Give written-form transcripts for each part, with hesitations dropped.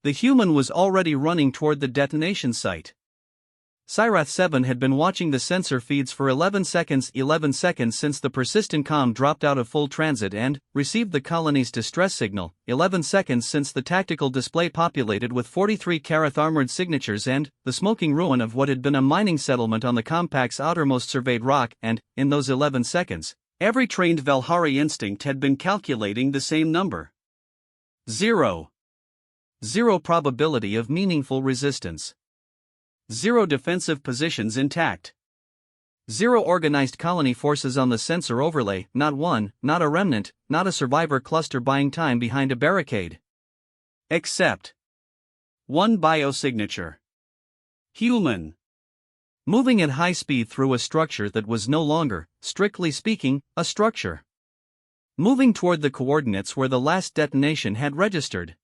The human was already running toward the detonation site. Sci-Fi had been watching the sensor feeds for 11 seconds since the persistent comm dropped out of full transit and received the colony's distress signal, 11 seconds since the tactical display populated with 43 Karath armored signatures and the smoking ruin of what had been a mining settlement on the compact's outermost surveyed rock, and, in those 11 seconds, every trained Velhari instinct had been calculating the same number. 0. 0 probability of meaningful resistance. 0 defensive positions intact. 0 organized colony forces on the sensor overlay, not one, not a remnant, not a survivor cluster buying time behind a barricade. Except 1 biosignature. Human. Moving at high speed through a structure that was no longer, strictly speaking, a structure. Moving toward the coordinates where the last detonation had registered.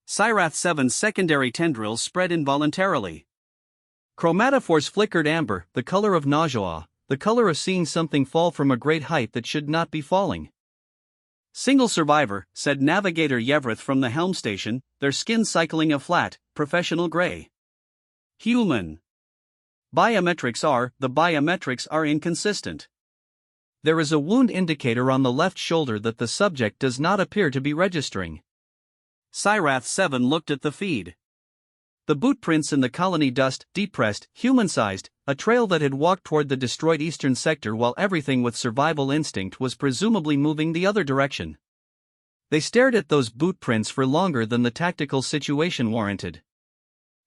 Sci-Fi-7's secondary tendrils spread involuntarily. Chromatophores flickered amber, the color of nausea, the color of seeing something fall from a great height that should not be falling. Single survivor, said Navigator Yevrith from the helm station, their skin cycling a flat, professional gray. Human. The biometrics are inconsistent. There is a wound indicator on the left shoulder that the subject does not appear to be registering. Sci-Fi looked at the feed. The boot prints in the colony dust, depressed, human-sized, a trail that had walked toward the destroyed eastern sector while everything with survival instinct was presumably moving the other direction. They stared at those boot prints for longer than the tactical situation warranted.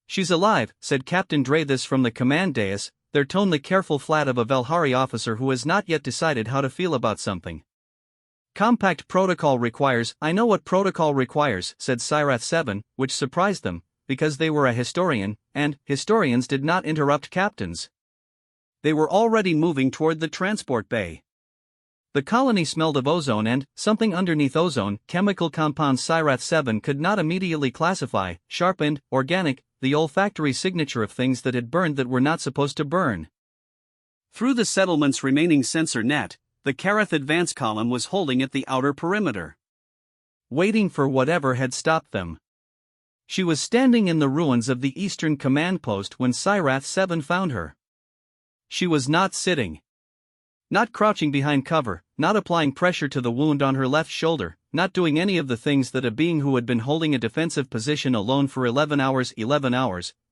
"She's alive," said Captain Drathis from the command dais, their tone the careful flat of a Velhari officer who has not yet decided how to feel about something. "Compact protocol requires." "I know what protocol requires," said Sci-Fi, which surprised them, because they were a historian, and historians did not interrupt captains. They were already moving toward the transport bay. The colony smelled of ozone and something underneath ozone, chemical compounds Sci-Fi could not immediately classify, sharpened, organic, the olfactory signature of things that had burned that were not supposed to burn. Through the settlement's remaining sensor net, the Karath advance column was holding at the outer perimeter, waiting for whatever had stopped them. She was standing in the ruins of the eastern command post when Sci-Fi found her. She was not sitting. Not crouching behind cover, not applying pressure to the wound on her left shoulder, not doing any of the things that a being who had been holding a defensive position alone for 11 hours,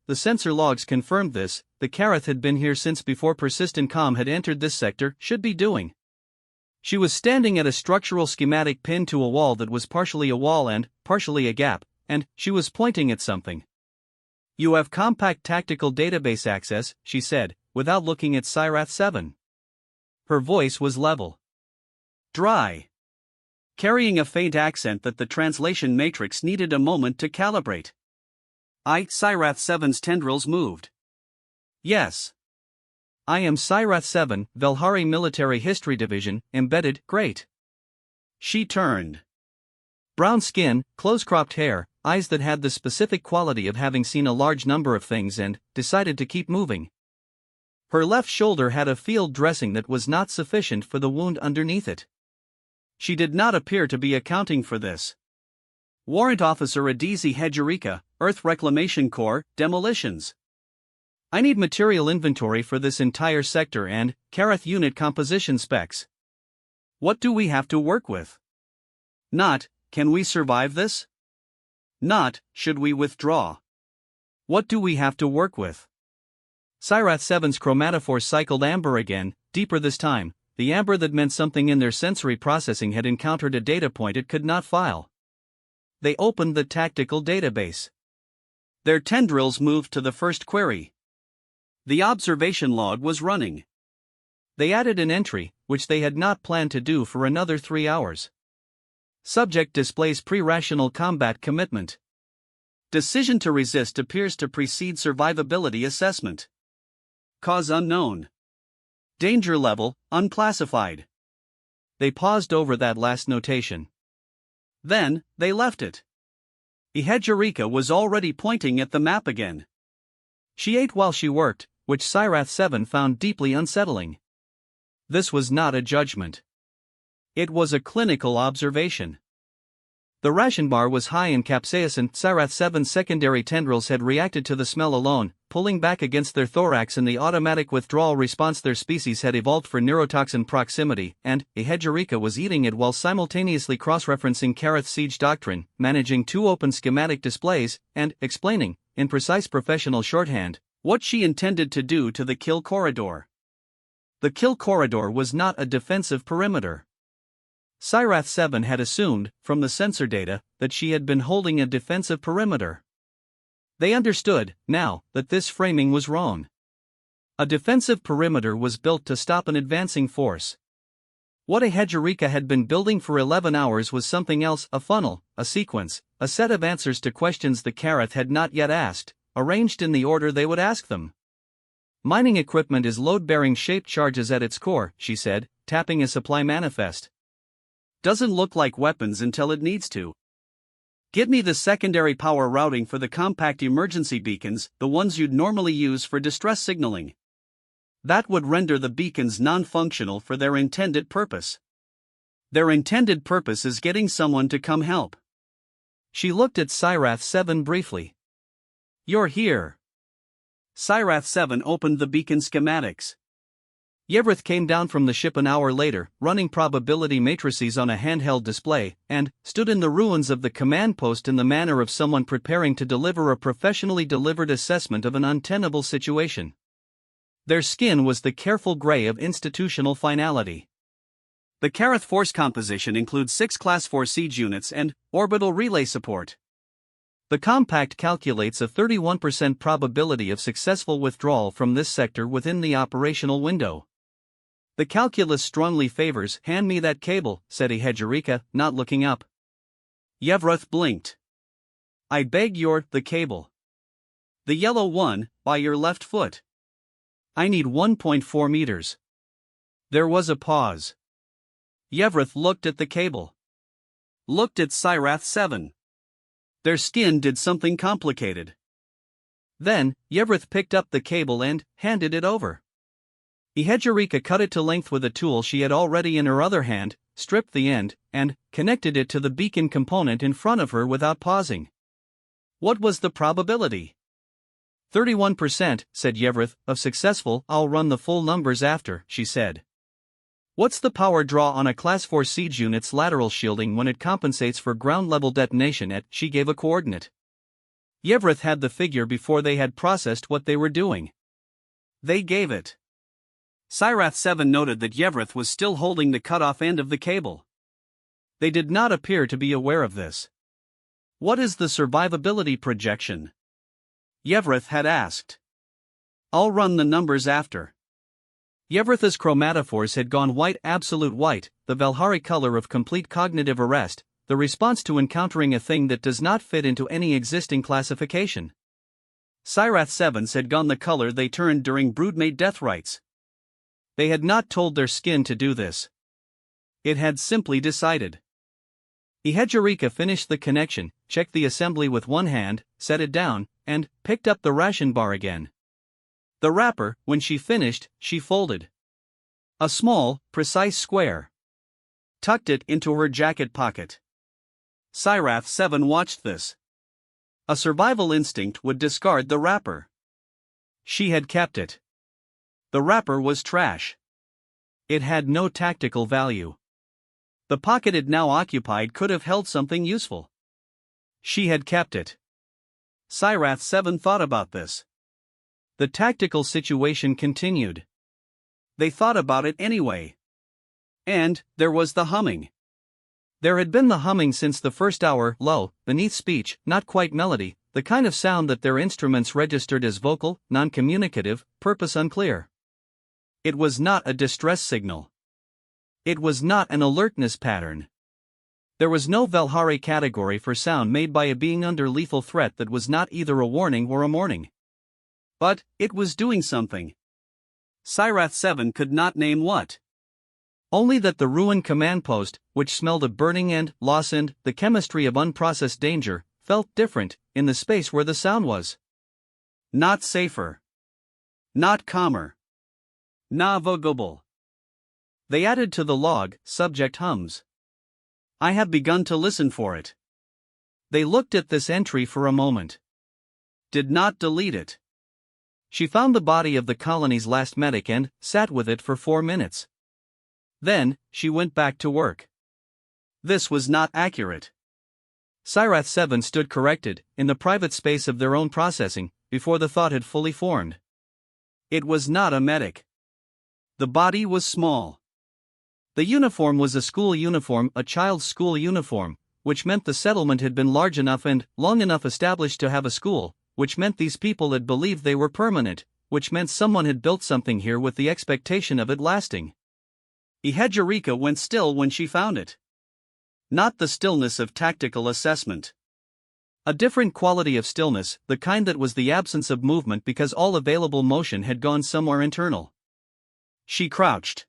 the sensor logs confirmed this, the Karath had been here since before persistent comm had entered this sector, should be doing. She was standing at a structural schematic pinned to a wall that was partially a wall and partially a gap, and she was pointing at something. "You have compact tactical database access," she said, without looking at Sci-Fi. Her voice was level. Dry. Carrying a faint accent that the translation matrix needed a moment to calibrate. Sci-Fi-7's tendrils moved. "Yes. I am Sci-Fi, Velhari Military History Division, embedded, great." She turned. Brown skin, close-cropped hair, eyes that had the specific quality of having seen a large number of things and decided to keep moving. Her left shoulder had a field dressing that was not sufficient for the wound underneath it. She did not appear to be accounting for this. "Warrant Officer Adizi Hedgerika, Earth Reclamation Corps, Demolitions. I need material inventory for this entire sector and Karath unit composition specs. What do we have to work with? Not, can we survive this? Not, should we withdraw? What do we have to work with?" Sci-Fi-7's chromatophore cycled amber again, deeper this time, the amber that meant something in their sensory processing had encountered a data point it could not file. They opened the tactical database. Their tendrils moved to the first query. The observation log was running. They added an entry, which they had not planned to do for another 3 hours. Subject displays pre-rational combat commitment. Decision to resist appears to precede survivability assessment. Cause unknown. Danger level, unclassified. They paused over that last notation. Then, they left it. Hedgerika was already pointing at the map again. She ate while she worked, which Sci-Fi found deeply unsettling. This was not a judgment. It was a clinical observation. The ration bar was high in capsaicin. Sci-Fi-7's secondary tendrils had reacted to the smell alone, pulling back against their thorax in the automatic withdrawal response. Their species had evolved for neurotoxin proximity, and HFY was eating it while simultaneously cross-referencing Kareth's siege doctrine, managing two open schematic displays, and explaining, in precise professional shorthand, what she intended to do to the kill corridor. The kill corridor was not a defensive perimeter. Sci-Fi-7 had assumed, from the sensor data, that she had been holding a defensive perimeter. They understood, now, that this framing was wrong. A defensive perimeter was built to stop an advancing force. What HFY had been building for 11 hours was something else: a funnel, a sequence, a set of answers to questions the Kareth had not yet asked, arranged in the order they would ask them. Mining equipment is load-bearing shaped charges at its core, she said, tapping a supply manifest. Doesn't look like weapons until it needs to. Give me the secondary power routing for the compact emergency beacons, the ones you'd normally use for distress signaling. That would render the beacons non-functional for their intended purpose. Their intended purpose is getting someone to come help. She looked at Sci-Fi-7 briefly. You're here. Sci-Fi-7 opened the beacon schematics. Yevrith came down from the ship an hour later, running probability matrices on a handheld display, and stood in the ruins of the command post in the manner of someone preparing to deliver a professionally delivered assessment of an untenable situation. Their skin was the careful gray of institutional finality. The Kareth force composition includes 6 Class 4 siege units and orbital relay support. The compact calculates a 31% probability of successful withdrawal from this sector within the operational window. The calculus strongly favors. Hand me that cable, said HFY, not looking up. Yevrith blinked. I beg the cable. The yellow one, by your left foot. I need 1.4 meters. There was a pause. Yevrith looked at the cable. Looked at Sci-Fi-7. Their skin did something complicated. Then, Yevrith picked up the cable and handed it over. HFY cut it to length with a tool she had already in her other hand, stripped the end, and connected it to the beacon component in front of her without pausing. What was the probability? 31%, said Yevrith, of successful. I'll run the full numbers after, she said. What's the power draw on a Class 4 siege unit's lateral shielding when it compensates for ground-level detonation at? She gave a coordinate. Yevrith had the figure before they had processed what they were doing. They gave it. Sci-Fi-7 noted that Yevrith was still holding the cut-off end of the cable. They did not appear to be aware of this. What is the survivability projection? Yevrith had asked. I'll run the numbers after. Yevrith's chromatophores had gone white, absolute white, the Valhari color of complete cognitive arrest, the response to encountering a thing that does not fit into any existing classification. Sci-Fi-7's had gone the color they turned during broodmate death rites. They had not told their skin to do this. It had simply decided. HFY finished the connection, checked the assembly with one hand, set it down, and picked up the ration bar again. The wrapper, when she finished, she folded. A small, precise square. Tucked it into her jacket pocket. Sci-Fi-7 watched this. A survival instinct would discard the wrapper. She had kept it. The wrapper was trash. It had no tactical value. The pocket it now occupied could have held something useful. She had kept it. Sci-Fi-7 thought about this. The tactical situation continued. They thought about it anyway. And there was the humming. There had been the humming since the first hour, low, beneath speech, not quite melody, the kind of sound that their instruments registered as vocal, non-communicative, purpose unclear. It was not a distress signal. It was not an alertness pattern. There was no Valhari category for sound made by a being under lethal threat that was not either a warning or a mourning. But it was doing something. Sci-Fi-7 could not name what. Only that the ruined command post, which smelled of burning and loss and the chemistry of unprocessed danger, felt different, in the space where the sound was. Not safer. Not calmer. Navigable. They added to the log, subject hums. I have begun to listen for it. They looked at this entry for a moment. Did not delete it. She found the body of the colony's last medic and sat with it for 4 minutes. Then, she went back to work. This was not accurate. Sci-Fi 7 stood corrected, in the private space of their own processing, before the thought had fully formed. It was not a medic. The body was small. The uniform was a school uniform, a child's school uniform, which meant the settlement had been large enough and long enough established to have a school, which meant these people had believed they were permanent, which meant someone had built something here with the expectation of it lasting. Ehedgerika went still when she found it. Not the stillness of tactical assessment. A different quality of stillness, the kind that was the absence of movement because all available motion had gone somewhere internal. She crouched.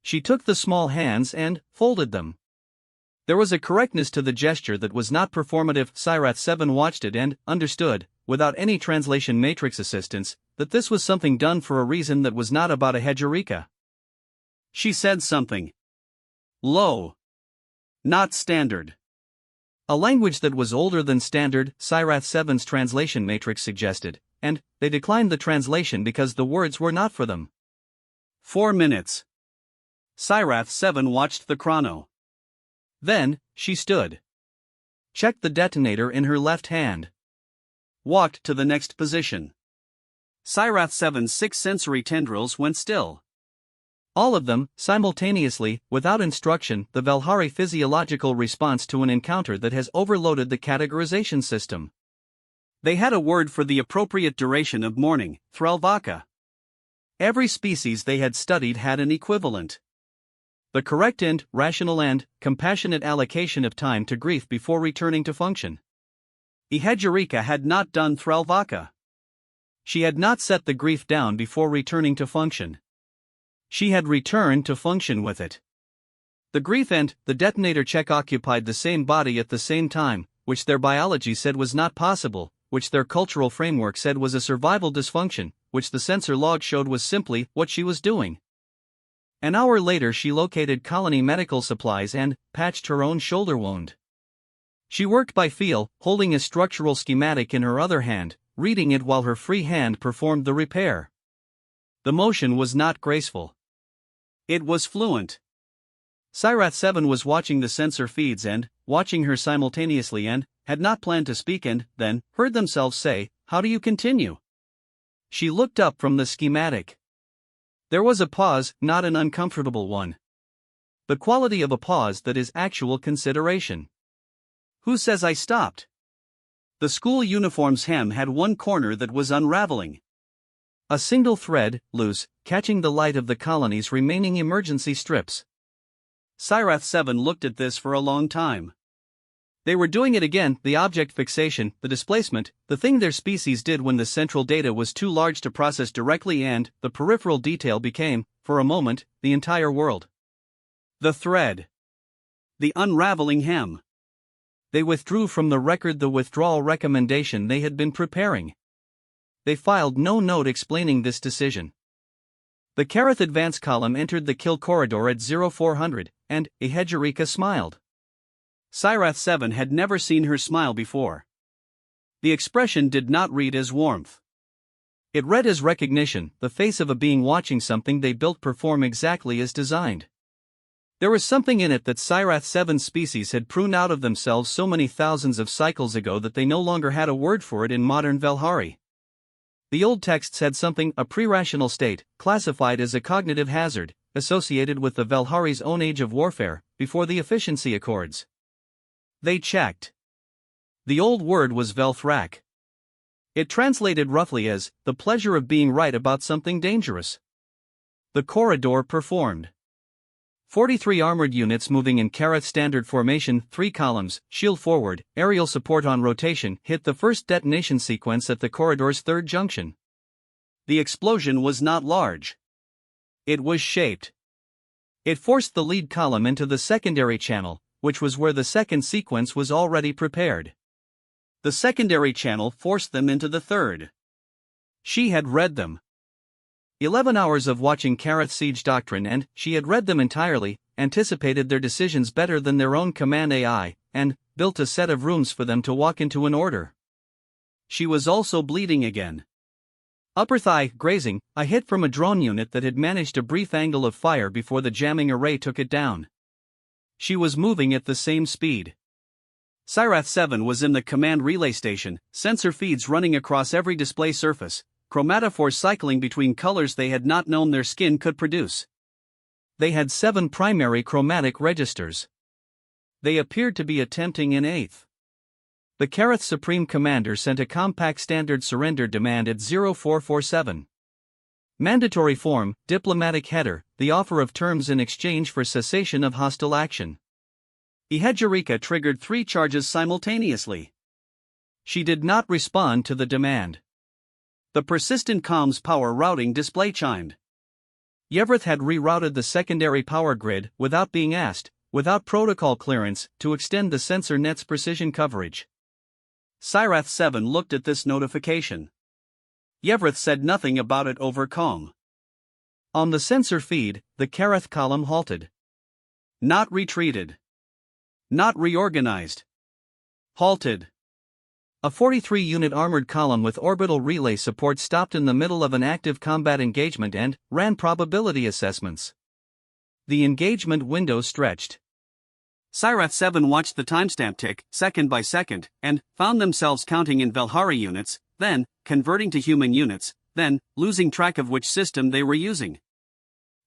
She took the small hands and folded them. There was a correctness to the gesture that was not performative. Sci-Fi 7 watched it and understood, without any translation matrix assistance, that this was something done for a reason that was not about Ehedgerika. She said something. Low. Not standard. A language that was older than standard, Sci-Fi 7's translation matrix suggested, and they declined the translation because the words were not for them. 4 minutes. Sci-Fi 7 watched the chrono. Then, she stood. Checked the detonator in her left hand. Walked to the next position. Sci-Fi 7's 6 sensory tendrils went still. All of them, simultaneously, without instruction, the Velhari physiological response to an encounter that has overloaded the categorization system. They had a word for the appropriate duration of mourning, Threlvaka. Every species they had studied had an equivalent. The correct and rational and compassionate allocation of time to grief before returning to function. Ehedgerika had not done Threlvaka. She had not set the grief down before returning to function. She had returned to function with it. The grief and the detonator check occupied the same body at the same time, which their biology said was not possible, which their cultural framework said was a survival dysfunction, which the sensor log showed was simply what she was doing. An hour later she located colony medical supplies and patched her own shoulder wound. She worked by feel, holding a structural schematic in her other hand, reading it while her free hand performed the repair. The motion was not graceful. It was fluent. Sci-Fi 7 was watching the sensor feeds and watching her simultaneously and had not planned to speak and then heard themselves say, "How do you continue?" She looked up from the schematic. There was a pause, not an uncomfortable one. The quality of a pause that is actual consideration. Who says I stopped? The school uniform's hem had one corner that was unraveling. A single thread, loose, catching the light of the colony's remaining emergency strips. Sci-Fi 7 looked at this for a long time. They were doing it again, the object fixation, the displacement, the thing their species did when the central data was too large to process directly and the peripheral detail became, for a moment, the entire world. The thread. The unraveling hem. They withdrew from the record the withdrawal recommendation they had been preparing. They filed no note explaining this decision. The Kareth advance column entered the kill corridor at 0400, and Ehedgerika smiled. Sci-Fi 7 had never seen her smile before. The expression did not read as warmth. It read as recognition, the face of a being watching something they built perform exactly as designed. There was something in it that Sci-Fi 7's species had pruned out of themselves so many thousands of cycles ago that they no longer had a word for it in modern Velhari. The old texts had something, a pre-rational state, classified as a cognitive hazard, associated with the Velhari's own age of warfare, before the efficiency accords. They checked. The old word was Velthrak. It translated roughly as, the pleasure of being right about something dangerous. The corridor performed. 43 armored units moving in Kareth standard formation, 3 columns, shield forward, aerial support on rotation, hit the first detonation sequence at the corridor's third junction. The explosion was not large. It was shaped. It forced the lead column into the secondary channel, which was where the second sequence was already prepared. The secondary channel forced them into the third. She had read them. 11 hours of watching Kareth Siege Doctrine and she had read them entirely, anticipated their decisions better than their own command AI, and built a set of rooms for them to walk into in order. She was also bleeding again. Upper thigh, grazing, a hit from a drone unit that had managed a brief angle of fire before the jamming array took it down. She was moving at the same speed. Sci-Fi was in the command relay station, sensor feeds running across every display surface, chromatophores cycling between colors they had not known their skin could produce. They had 7 primary chromatic registers. They appeared to be attempting an 8th. The Karath Supreme Commander sent a compact standard surrender demand at 0447. Mandatory form, diplomatic header, the offer of terms in exchange for cessation of hostile action. Ehedgerika triggered 3 charges simultaneously. She did not respond to the demand. The persistent comms power routing display chimed. Yevrith had rerouted the secondary power grid without being asked, without protocol clearance, to extend the sensor net's precision coverage. Sci-Fi looked at this notification. Yevrith said nothing about it over comm. On the sensor feed, the Karath column halted. Not retreated. Not reorganized. Halted. A 43-unit armored column with orbital relay support stopped in the middle of an active combat engagement and ran probability assessments. The engagement window stretched. Sci-Fi watched the timestamp tick, second by second, and found themselves counting in Velhari units, then converting to human units, then losing track of which system they were using.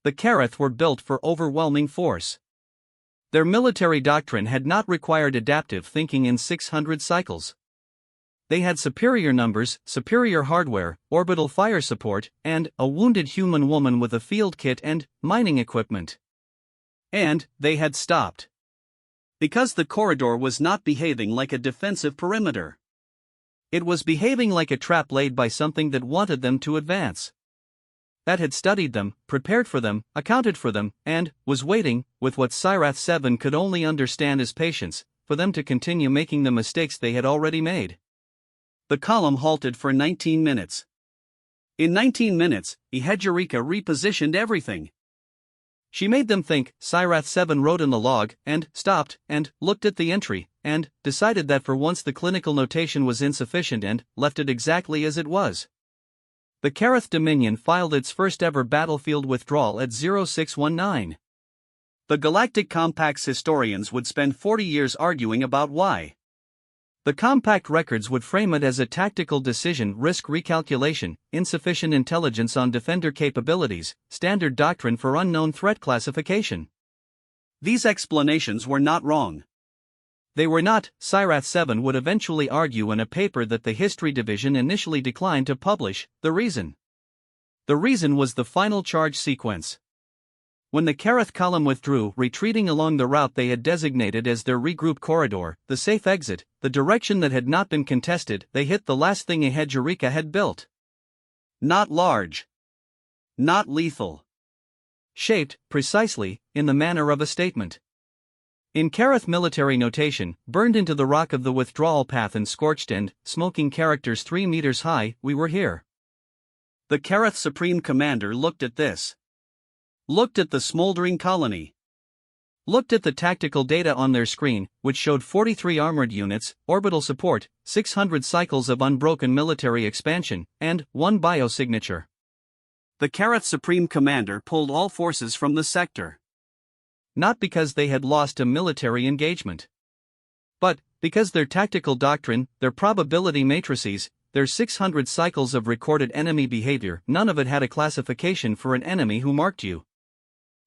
The Karath were built for overwhelming force. Their military doctrine had not required adaptive thinking in 600 cycles. They had superior numbers, superior hardware, orbital fire support, and a wounded human woman with a field kit and mining equipment. And they had stopped. Because the corridor was not behaving like a defensive perimeter. It was behaving like a trap laid by something that wanted them to advance. That had studied them, prepared for them, accounted for them, and was waiting, with what Sci-Fi could only understand as patience, for them to continue making the mistakes they had already made. The column halted for 19 minutes. In 19 minutes, Ehedgerika repositioned everything. She made them think, Sci-Fi wrote in the log, and stopped, and looked at the entry, and decided that for once the clinical notation was insufficient and left it exactly as it was. The Karath Dominion filed its first ever battlefield withdrawal at 0619. The Galactic Compact's historians would spend 40 years arguing about why. The Compact records would frame it as a tactical decision risk recalculation, insufficient intelligence on defender capabilities, standard doctrine for unknown threat classification. These explanations were not wrong. They were not, Sci-Fi would eventually argue in a paper that the History Division initially declined to publish, the reason. The reason was the final charge sequence. When the Karath column withdrew, retreating along the route they had designated as their regroup corridor, the safe exit, the direction that had not been contested, they hit the last thing Ehedgerika had built. Not large. Not lethal. Shaped, precisely, in the manner of a statement. In Karath military notation, burned into the rock of the withdrawal path in scorched and smoking characters 3 meters high, we were here. The Karath Supreme Commander looked at this. Looked at the smoldering colony. Looked at the tactical data on their screen, which showed 43 armored units, orbital support, 600 cycles of unbroken military expansion, and 1 biosignature. The Karath Supreme Commander pulled all forces from the sector. Not because they had lost a military engagement. But because their tactical doctrine, their probability matrices, their 600 cycles of recorded enemy behavior, none of it had a classification for an enemy who marked you.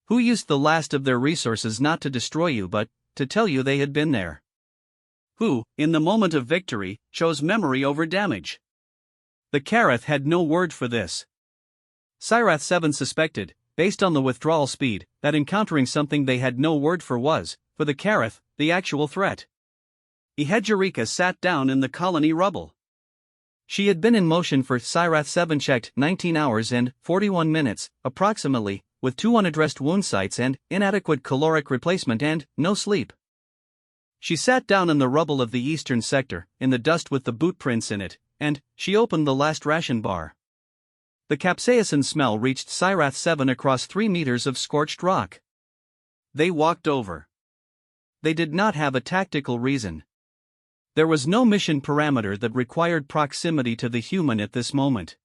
Who used the last of their resources not to destroy you but to tell you they had been there. Who, in the moment of victory, chose memory over damage. The Karath had no word for this. Sci-Fi suspected, based on the withdrawal speed, that encountering something they had no word for was, for the Karath, the actual threat. Ehedgerika sat down in the colony rubble. She had been in motion for Sci-Fi checked 19 hours and 41 minutes, approximately, with 2 unaddressed wound sites and inadequate caloric replacement and no sleep. She sat down in the rubble of the eastern sector, in the dust with the boot prints in it, and she opened the last ration bar. The capsaicin smell reached Sci-Fi across 3 meters of scorched rock. They walked over. They did not have a tactical reason. There was no mission parameter that required proximity to the human at this moment.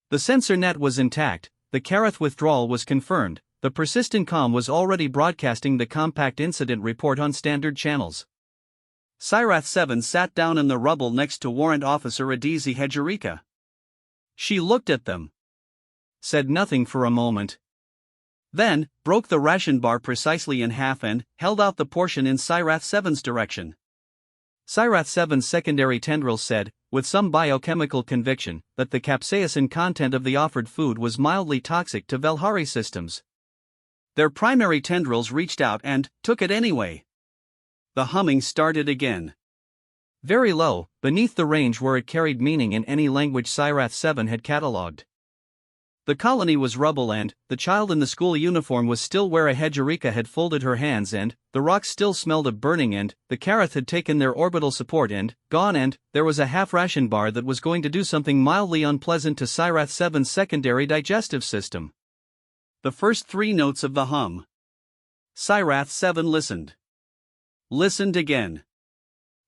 The sensor net was intact, the Karath withdrawal was confirmed, the persistent comm was already broadcasting the compact incident report on standard channels. Sci-Fi 7 sat down in the rubble next to Warrant Officer Adizi Hedgerika. She looked at them, said nothing for a moment, then broke the ration bar precisely in half and held out the portion in Sci-Fi 7's direction. Sci-Fi 7's secondary tendrils said, with some biochemical conviction, that the capsaicin content of the offered food was mildly toxic to Velhari systems. Their primary tendrils reached out and took it anyway. The humming started again. Very low, beneath the range where it carried meaning in any language Sci-Fi 7 had catalogued. The colony was rubble and the child in the school uniform was still where a Hedgerika had folded her hands and the rocks still smelled of burning and the Karath had taken their orbital support and gone and there was a half ration bar that was going to do something mildly unpleasant to Sci-Fi 7's secondary digestive system. The first three notes of the hum. Sci-Fi 7 listened. Listened again.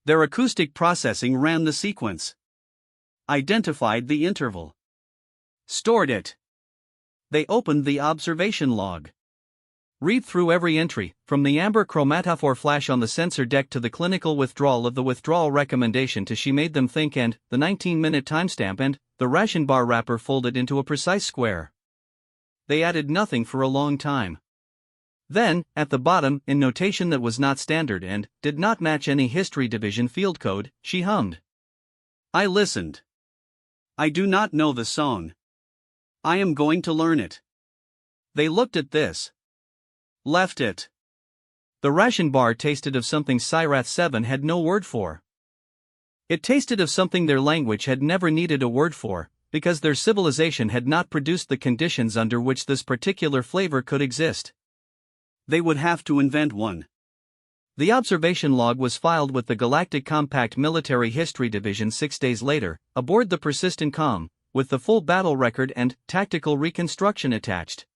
Their acoustic processing ran the sequence. Identified the interval. Stored it. They opened the observation log. Read through every entry, from the amber chromatophore flash on the sensor deck to the clinical withdrawal of the withdrawal recommendation to she made them think and the 19-minute timestamp and the ration bar wrapper folded into a precise square. They added nothing for a long time. Then, at the bottom, in notation that was not standard and did not match any history division field code, she hummed. I listened. I do not know the song. I am going to learn it. They looked at this. Left it. The ration bar tasted of something Sci-Fi 7 had no word for. It tasted of something their language had never needed a word for, because their civilization had not produced the conditions under which this particular flavor could exist. They would have to invent one. The observation log was filed with the Galactic Compact Military History Division 6 days later, aboard the persistent comm, with the full battle record and tactical reconstruction attached.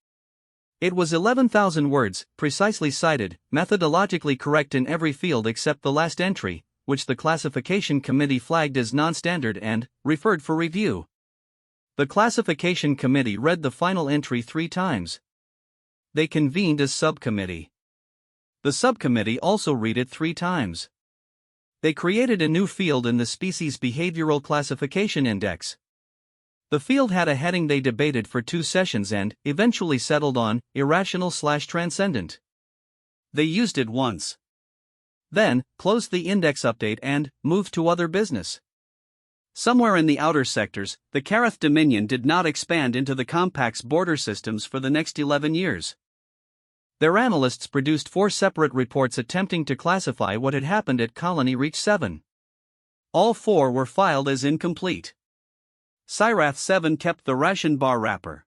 It was 11,000 words, precisely cited, methodologically correct in every field except the last entry, which the classification committee flagged as non-standard and referred for review. The classification committee read the final entry 3 times. They convened a subcommittee. The subcommittee also read it 3 times. They created a new field in the Species Behavioral Classification Index. The field had a heading they debated for 2 sessions and eventually settled on irrational/transcendent. They used it once. Then, closed the index update and moved to other business. Somewhere in the outer sectors, the Karath Dominion did not expand into the Compact's border systems for the next 11 years. Their analysts produced 4 separate reports attempting to classify what had happened at Colony Reach 7. All 4 were filed as incomplete. Sci-Fi 7 kept the ration bar wrapper.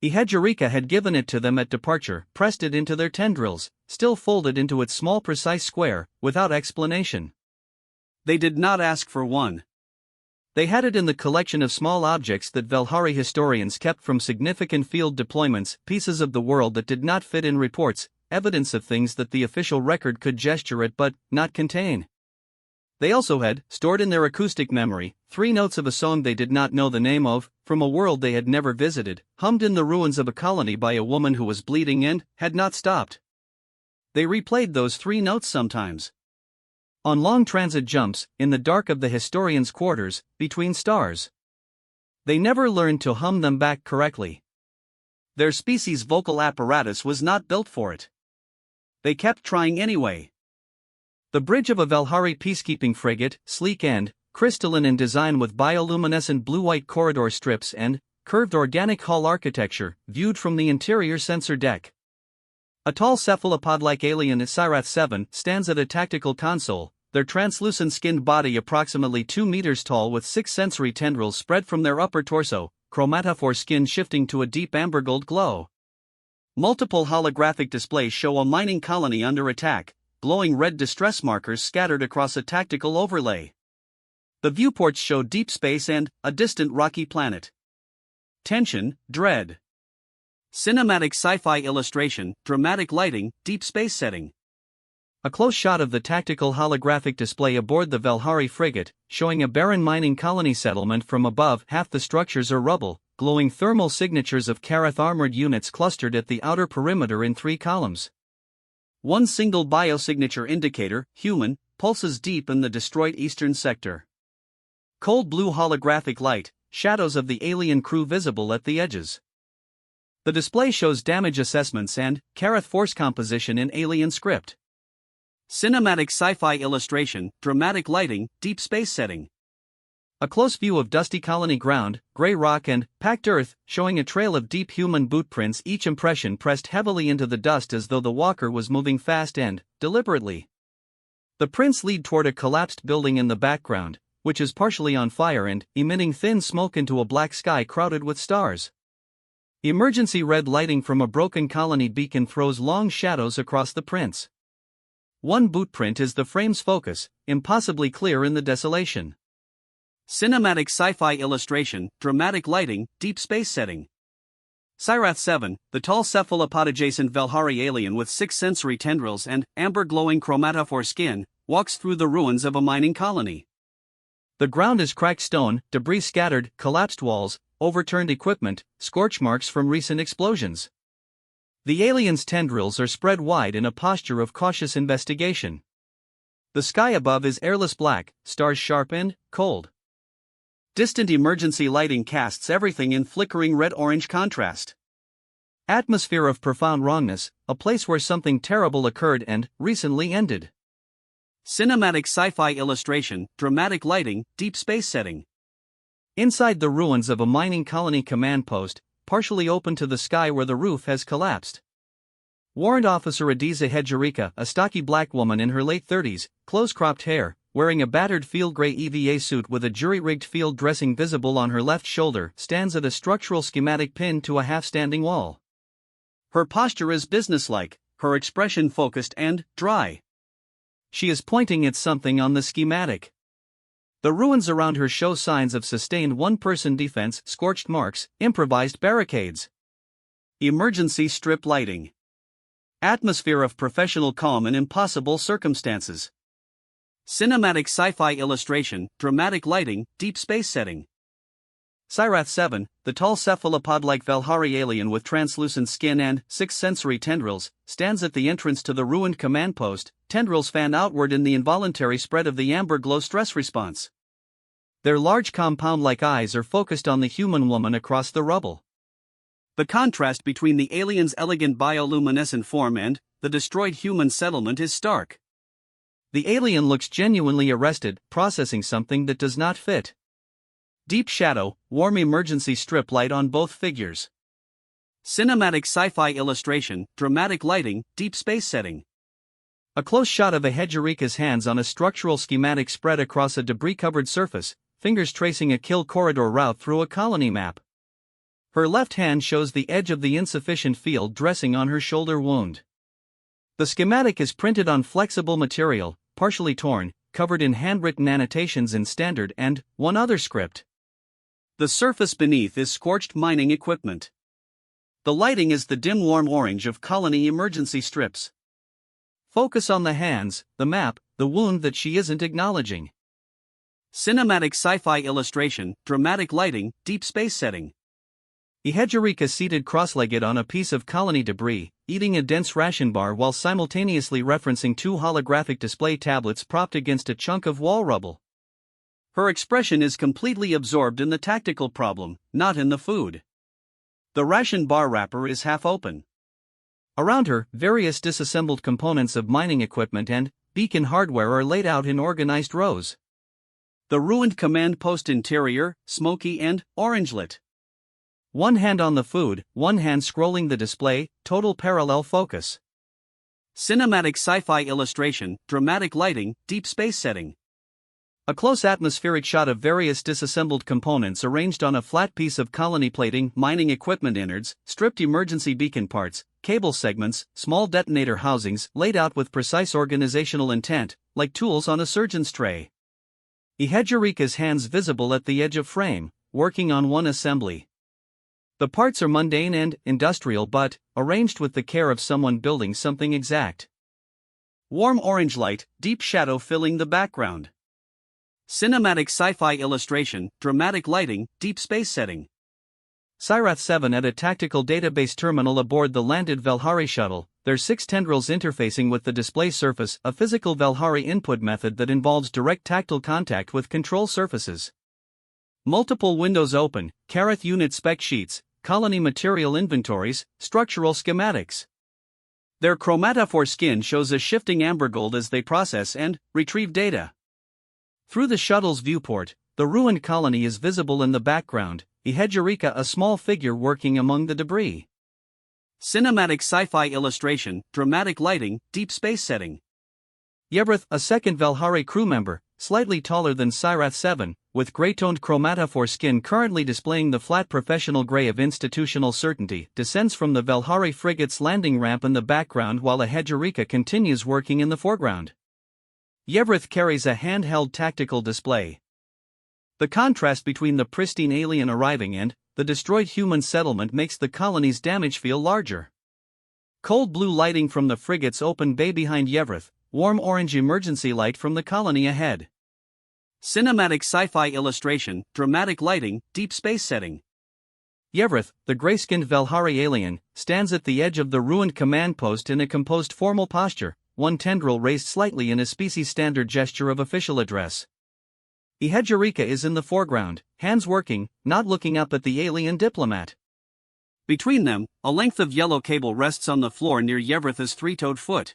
Hedgerika had given it to them at departure, pressed it into their tendrils, still folded into its small precise square, without explanation. They did not ask for one. They had it in the collection of small objects that Velhari historians kept from significant field deployments, pieces of the world that did not fit in reports, evidence of things that the official record could gesture at but not contain. They also had, stored in their acoustic memory, 3 notes of a song they did not know the name of, from a world they had never visited, hummed in the ruins of a colony by a woman who was bleeding and had not stopped. They replayed those 3 notes sometimes. On long transit jumps, in the dark of the historian's quarters, between stars. They never learned to hum them back correctly. Their species' vocal apparatus was not built for it. They kept trying anyway. The bridge of a Velhari peacekeeping frigate, sleek and crystalline in design with bioluminescent blue-white corridor strips and curved organic hull architecture, viewed from the interior sensor deck. A tall cephalopod-like alien at Sci-Fi 7 stands at a tactical console, their translucent skinned body approximately 2 meters tall with 6 sensory tendrils spread from their upper torso, chromatophore skin shifting to a deep amber gold glow. Multiple holographic displays show a mining colony under attack, glowing red distress markers scattered across a tactical overlay. The viewports show deep space and a distant rocky planet. Tension, dread. Cinematic sci-fi illustration, dramatic lighting, deep space setting. A close shot of the tactical holographic display aboard the Valhari frigate, showing a barren mining colony settlement from above. Half the structures are rubble, glowing thermal signatures of Karath armored units clustered at the outer perimeter in 3 columns. One single biosignature indicator, human, pulses deep in the destroyed eastern sector. Cold blue holographic light, shadows of the alien crew visible at the edges. The display shows damage assessments and Karath force composition in alien script. Cinematic sci-fi illustration, dramatic lighting, deep space setting. A close view of dusty colony ground, gray rock and packed earth, showing a trail of deep human boot prints, each impression pressed heavily into the dust as though the walker was moving fast and deliberately. The prints lead toward a collapsed building in the background, which is partially on fire and emitting thin smoke into a black sky crowded with stars. Emergency red lighting from a broken colony beacon throws long shadows across the prints. One boot print is the frame's focus, impossibly clear in the desolation. Cinematic sci-fi illustration, dramatic lighting, deep space setting. Sci-Fi 7, the tall cephalopod-adjacent Valhari alien with 6 sensory tendrils and amber-glowing chromatophore skin, walks through the ruins of a mining colony. The ground is cracked stone, debris scattered, collapsed walls, overturned equipment, scorch marks from recent explosions. The alien's tendrils are spread wide in a posture of cautious investigation. The sky above is airless black, stars sharp and cold. Distant emergency lighting casts everything in flickering red-orange contrast. Atmosphere of profound wrongness, a place where something terrible occurred and recently ended. Cinematic sci-fi illustration, dramatic lighting, deep space setting. Inside the ruins of a mining colony command post, partially open to the sky where the roof has collapsed. Warrant Officer Adiza Hedjarika, a stocky black woman in her late 30s, close-cropped hair, wearing a battered field gray EVA suit with a jury-rigged field dressing visible on her left shoulder, stands at a structural schematic pinned to a half-standing wall. Her posture is businesslike, her expression focused and dry. She is pointing at something on the schematic. The ruins around her show signs of sustained one-person defense, scorched marks, improvised barricades. Emergency strip lighting. Atmosphere of professional calm in impossible circumstances. Cinematic sci-fi illustration, dramatic lighting, deep space setting. Sci-Fi 7, the tall cephalopod-like Valhari alien with translucent skin and 6 sensory tendrils, stands at the entrance to the ruined command post, tendrils fan outward in the involuntary spread of the amber glow stress response. Their large compound-like eyes are focused on the human woman across the rubble. The contrast between the alien's elegant bioluminescent form and the destroyed human settlement is stark. The alien looks genuinely arrested, processing something that does not fit. Deep shadow, warm emergency strip light on both figures. Cinematic sci-fi illustration, dramatic lighting, deep space setting. A close shot of a Hedjarika's hands on a structural schematic spread across a debris-covered surface, fingers tracing a kill corridor route through a colony map. Her left hand shows the edge of the insufficient field dressing on her shoulder wound. The schematic is printed on flexible material, partially torn, covered in handwritten annotations in standard and one other script. The surface beneath is scorched mining equipment. The lighting is the dim warm orange of colony emergency strips. Focus on the hands, the map, the wound that she isn't acknowledging. Cinematic sci-fi illustration, dramatic lighting, deep space setting. Hedjarika seated cross-legged on a piece of colony debris, eating a dense ration bar while simultaneously referencing 2 holographic display tablets propped against a chunk of wall rubble. Her expression is completely absorbed in the tactical problem, not in the food. The ration bar wrapper is half open. Around her, various disassembled components of mining equipment and beacon hardware are laid out in organized rows. The ruined command post interior, smoky and orange-lit. One hand on the food, one hand scrolling the display, total parallel focus. Cinematic sci-fi illustration, dramatic lighting, deep space setting. A close atmospheric shot of various disassembled components arranged on a flat piece of colony plating, mining equipment innards, stripped emergency beacon parts, cable segments, small detonator housings laid out with precise organizational intent, like tools on a surgeon's tray. Hedjarika's hands visible at the edge of frame, working on one assembly. The parts are mundane and industrial but arranged with the care of someone building something exact. Warm orange light, deep shadow filling the background. Cinematic sci-fi illustration, dramatic lighting, deep space setting. Sci-Fi 7 at a tactical database terminal aboard the landed Valhari shuttle, their 6 tendrils interfacing with the display surface, a physical Valhari input method that involves direct tactile contact with control surfaces. Multiple windows open, Kareth unit spec sheets, colony material inventories, structural schematics. Their chromatophore skin shows a shifting amber gold as they process and retrieve data. Through the shuttle's viewport, the ruined colony is visible in the background, Ehejurika a small figure working among the debris. Cinematic sci-fi illustration, dramatic lighting, deep space setting. Yevrith, a second Valhari crew member, slightly taller than Sci-Fi 7, with gray-toned chromatophore skin currently displaying the flat professional gray of institutional certainty, descends from the Valhari frigate's landing ramp in the background while Ehejurika continues working in the foreground. Yevrith carries a handheld tactical display. The contrast between the pristine alien arriving and the destroyed human settlement makes the colony's damage feel larger. Cold blue lighting from the frigate's open bay behind Yevrith, warm orange emergency light from the colony ahead. Cinematic sci-fi illustration, dramatic lighting, deep space setting. Yevrith, the gray-skinned Valhari alien, stands at the edge of the ruined command post in a composed formal posture, one tendril raised slightly in a species-standard gesture of official address. Ehejurika is in the foreground, hands working, not looking up at the alien diplomat. Between them, a length of yellow cable rests on the floor near Yevrith's three-toed foot.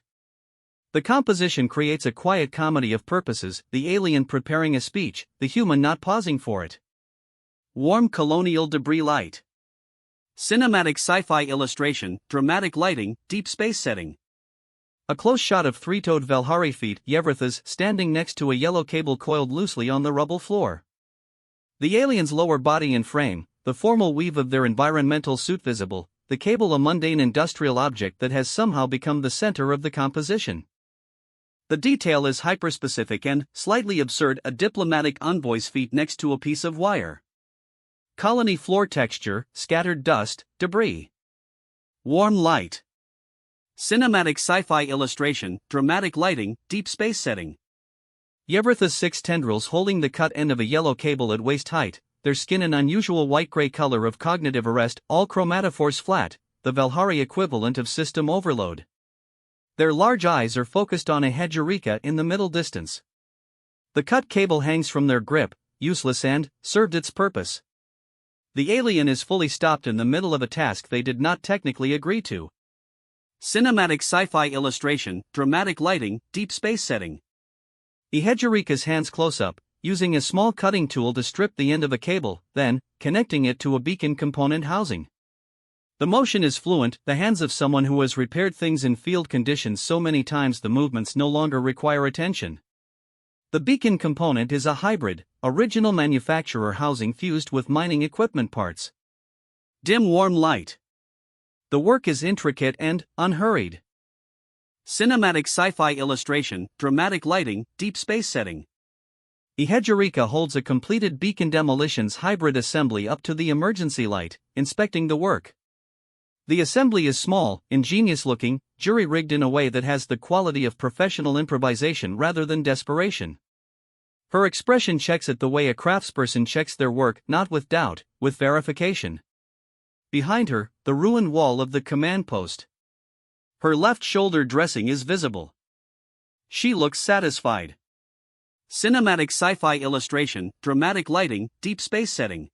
The composition creates a quiet comedy of purposes, the alien preparing a speech, the human not pausing for it. Warm colonial debris light. Cinematic sci-fi illustration, dramatic lighting, deep space setting. A close shot of three-toed Valhari feet, Yevrith is standing next to a yellow cable coiled loosely on the rubble floor. The alien's lower body and frame, the formal weave of their environmental suit visible, the cable a mundane industrial object that has somehow become the center of the composition. The detail is hyperspecific and slightly absurd, a diplomatic envoy's feet next to a piece of wire. Colony floor texture, scattered dust, debris. Warm light. Cinematic sci-fi illustration, dramatic lighting, deep space setting. Yevrith's 6 tendrils holding the cut end of a yellow cable at waist height, their skin an unusual white-gray color of cognitive arrest, all chromatophores flat, the Valhari equivalent of system overload. Their large eyes are focused on Ehejurika in the middle distance. The cut cable hangs from their grip, useless and served its purpose. The alien is fully stopped in the middle of a task they did not technically agree to. Cinematic sci-fi illustration, dramatic lighting, deep space setting. Ehejurika's hands close up, using a small cutting tool to strip the end of a cable, then connecting it to a beacon component housing. The motion is fluent, the hands of someone who has repaired things in field conditions so many times the movements no longer require attention. The beacon component is a hybrid, original manufacturer housing fused with mining equipment parts. Dim warm light. The work is intricate and unhurried. Cinematic sci-fi illustration, dramatic lighting, deep space setting. Ehejurika holds a completed beacon demolitions hybrid assembly up to the emergency light, inspecting the work. The assembly is small, ingenious-looking, jury-rigged in a way that has the quality of professional improvisation rather than desperation. Her expression checks it the way a craftsperson checks their work, not with doubt, with verification. Behind her, the ruined wall of the command post. Her left shoulder dressing is visible. She looks satisfied. Cinematic sci-fi illustration, dramatic lighting, deep space setting.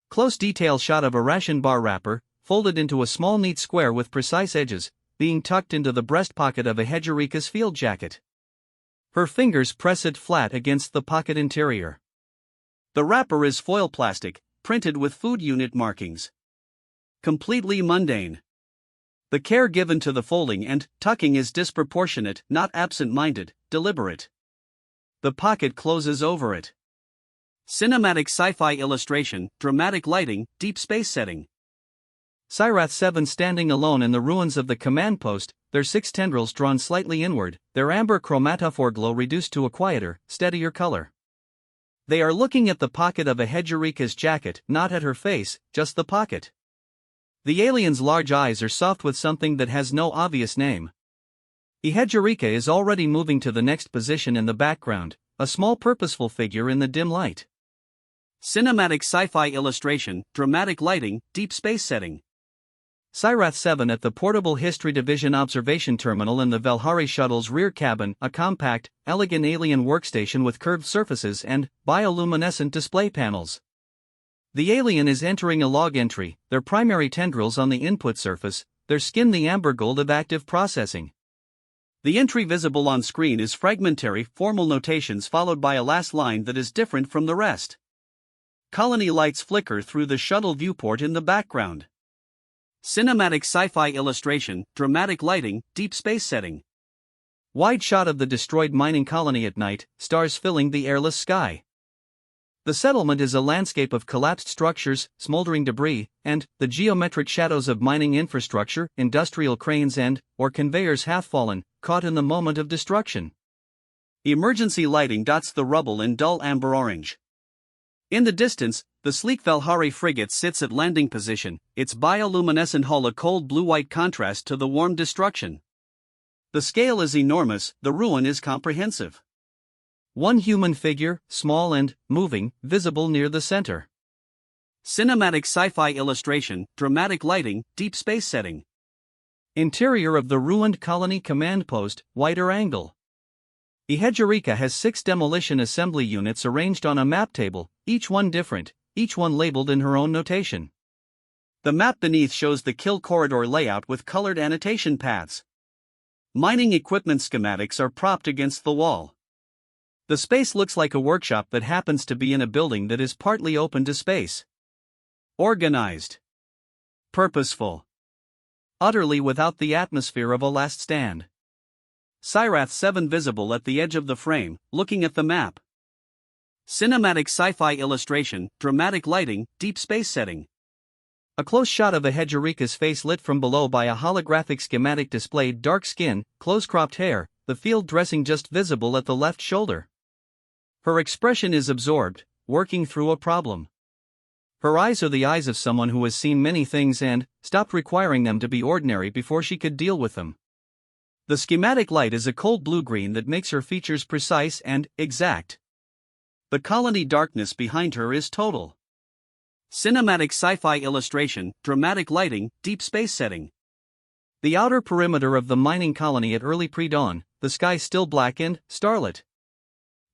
Close detail shot of a ration bar wrapper, folded into a small neat square with precise edges, being tucked into the breast pocket of Ehejurika's field jacket. Her fingers press it flat against the pocket interior. The wrapper is foil plastic, printed with food unit markings. Completely mundane. The care given to the folding and tucking is disproportionate, not absent-minded, deliberate. The pocket closes over it. Cinematic sci-fi illustration, dramatic lighting, deep space setting. Sci-Fi 7 standing alone in the ruins of the command post, their 6 tendrils drawn slightly inward, their amber chromatophore glow reduced to a quieter, steadier color. They are looking at the pocket of Ehejurika's jacket, not at her face, just the pocket. The alien's large eyes are soft with something that has no obvious name. Ehejurika is already moving to the next position in the background, a small purposeful figure in the dim light. Cinematic sci-fi illustration, dramatic lighting, deep space setting. Sci-Fi 7 at the Portable History Division Observation Terminal in the Velhari Shuttle's rear cabin, a compact, elegant alien workstation with curved surfaces and bioluminescent display panels. The alien is entering a log entry, their primary tendrils on the input surface, their skin the amber gold of active processing. The entry visible on screen is fragmentary, formal notations followed by a last line that is different from the rest. Colony lights flicker through the shuttle viewport in the background. Cinematic sci-fi illustration, dramatic lighting, deep space setting. Wide shot of the destroyed mining colony at night, stars filling the airless sky. The settlement is a landscape of collapsed structures, smoldering debris, and the geometric shadows of mining infrastructure, industrial cranes or conveyors half fallen, caught in the moment of destruction. Emergency lighting dots the rubble in dull amber orange. In the distance, the sleek Velhari frigate sits at landing position, its bioluminescent hull a cold blue-white contrast to the warm destruction. The scale is enormous, the ruin is comprehensive. One human figure, small and moving, visible near the center. Cinematic sci-fi illustration, dramatic lighting, deep space setting. Interior of the ruined colony command post, wider angle. Ehejurika has 6 demolition assembly units arranged on a map table, each one different, each one labeled in her own notation. The map beneath shows the kill corridor layout with colored annotation paths. Mining equipment schematics are propped against the wall. The space looks like a workshop that happens to be in a building that is partly open to space. Organized. Purposeful. Utterly without the atmosphere of a last stand. Sci-Fi 7 visible at the edge of the frame, looking at the map. Cinematic sci-fi illustration, dramatic lighting, deep space setting. A close shot of Ehejurika's face lit from below by a holographic schematic displayed dark skin, close-cropped hair, the field dressing just visible at the left shoulder. Her expression is absorbed, working through a problem. Her eyes are the eyes of someone who has seen many things and stopped requiring them to be ordinary before she could deal with them. The schematic light is a cold blue-green that makes her features precise and exact. The colony darkness behind her is total. Cinematic sci-fi illustration, dramatic lighting, deep space setting. The outer perimeter of the mining colony at early pre-dawn, the sky still black and starlit.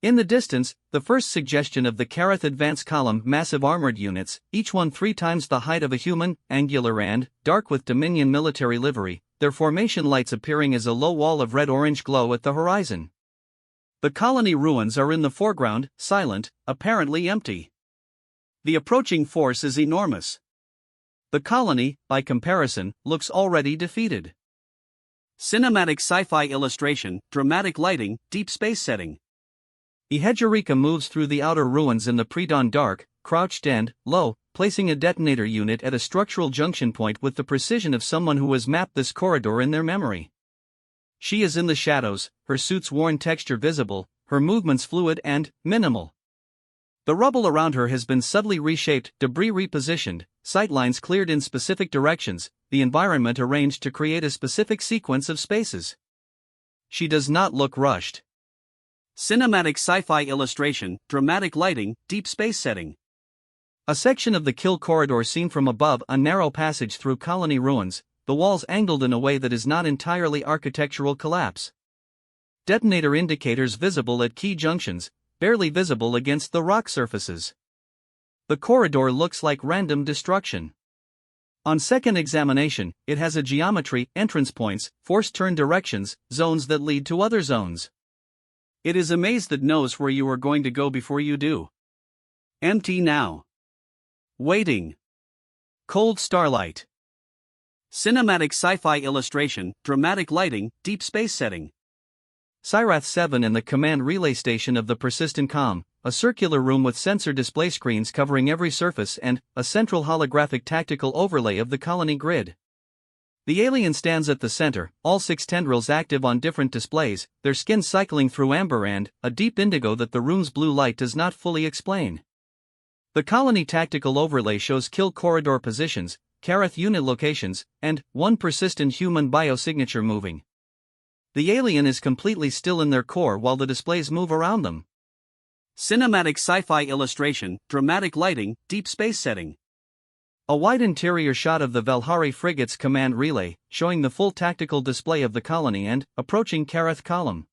In the distance, the first suggestion of the Karath Advance Column massive armored units, each one 3 times the height of a human, angular and dark with Dominion military livery, their formation lights appearing as a low wall of red-orange glow at the horizon. The colony ruins are in the foreground, silent, apparently empty. The approaching force is enormous. The colony, by comparison, looks already defeated. Cinematic sci-fi illustration, dramatic lighting, deep space setting. Ehejurika moves through the outer ruins in the pre-dawn dark, crouched and low, placing a detonator unit at a structural junction point with the precision of someone who has mapped this corridor in their memory. She is in the shadows, her suit's worn texture visible, her movements fluid and minimal. The rubble around her has been subtly reshaped, debris repositioned, sightlines cleared in specific directions, the environment arranged to create a specific sequence of spaces. She does not look rushed. Cinematic sci-fi illustration, dramatic lighting, deep space setting. A section of the kill corridor seen from above, a narrow passage through colony ruins, the walls angled in a way that is not entirely architectural collapse. Detonator indicators visible at key junctions, barely visible against the rock surfaces. The corridor looks like random destruction. On second examination, it has a geometry, entrance points, forced turn directions, zones that lead to other zones. It is a maze that knows where you are going to go before you do. Empty now. Waiting. Cold starlight. Cinematic sci-fi illustration, dramatic lighting, deep space setting. Sci-Fi 7 in the command relay station of the persistent comm, a circular room with sensor display screens covering every surface and a central holographic tactical overlay of the colony grid. The alien stands at the center, all 6 tendrils active on different displays, their skin cycling through amber and a deep indigo that the room's blue light does not fully explain. The colony tactical overlay shows kill corridor positions, Karath unit locations, and one persistent human biosignature moving. The alien is completely still in their core while the displays move around them. Cinematic sci-fi illustration, dramatic lighting, deep space setting. A wide interior shot of the Valhari frigate's command relay, showing the full tactical display of the colony and approaching Kareth column.